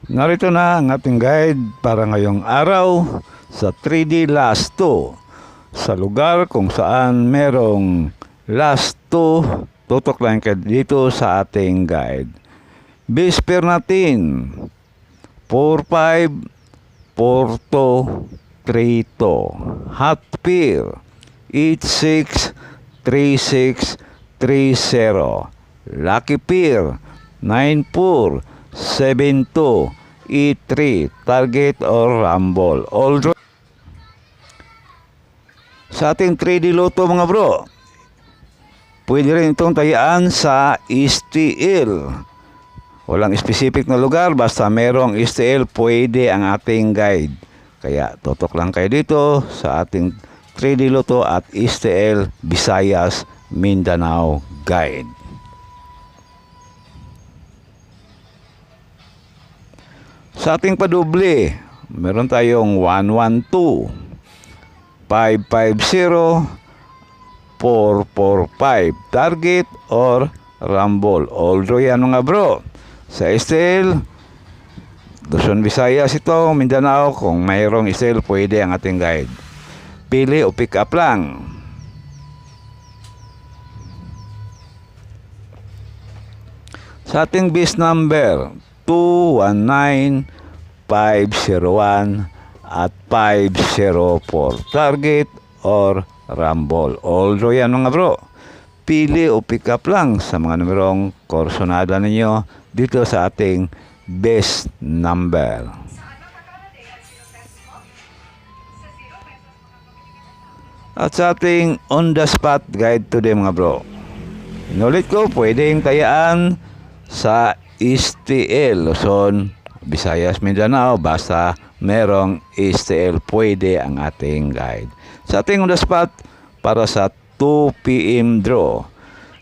Narito na ang ating guide para ngayong araw sa 3D last 2. Sa lugar kung saan merong last 2, tutok lang kayo dito sa ating guide. Base pair natin, 4-5, 4-2, 3-2. Hot pair, 8-6, 3-6, 3-0. Lucky pair, 9-4, 7-2, E3, target or rumble. All draw. Sa ating 3D Lotto mga bro, pwede rin itong tayaan sa STL. Walang specific na lugar, basta merong STL, pwede ang ating guide. Kaya tutok lang kayo dito sa ating 3D Lotto at STL Visayas Mindanao guide. Sa ating padoble, meron tayong 112, 550, 445, target or rumble. All draw yan mga bro. Sa STL, Luzon, Visayas ito, Mindanao, kung mayroong STL, pwede ang ating guide. Pili o pick up lang. Sa ating base number, 219, 501 at 504, target or rumble. All draw yan mga bro. Pili o pick up lang sa mga numerong korsonada ninyo dito sa ating base number. At sa ating on the spot guide today mga bro, inulit ko, pwedeng tayaan sa STL, Luzon, Visayas, Mindanao, basta merong STL, pwede ang ating guide. Sa ating on the spot, para sa 2 p.m. draw,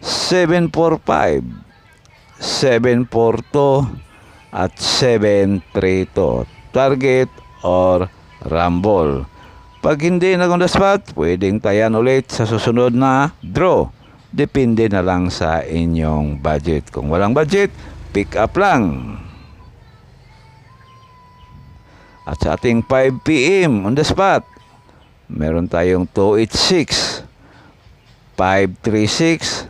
745, 742 at 732, target or rumble. Pag hindi na on the spot, pwedeng tayan ulit sa susunod na draw. Depende na lang sa inyong budget. Kung walang budget, pick up lang. At sa ating 5 p.m. on the spot, meron tayong 286, 536,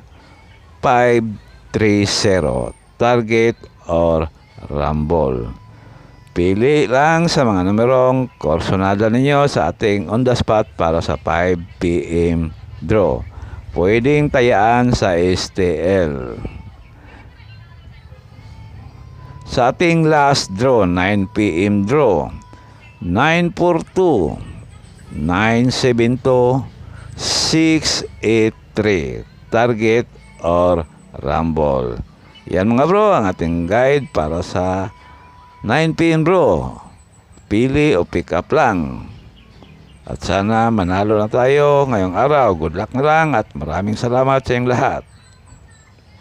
530, target or rumble. Pili lang sa mga numerong korsonada ninyo sa ating on the spot para sa 5 p.m. draw. Pwedeng tayaan sa STL. Sa ating last draw, 9 p.m. draw, 942, 972, 683, target or rumble. Yan mga bro, ang ating guide para sa 9 p.m. draw. Pili o pick up lang. At sana manalo na tayo ngayong araw. Good luck na lang at maraming salamat sa inyong lahat.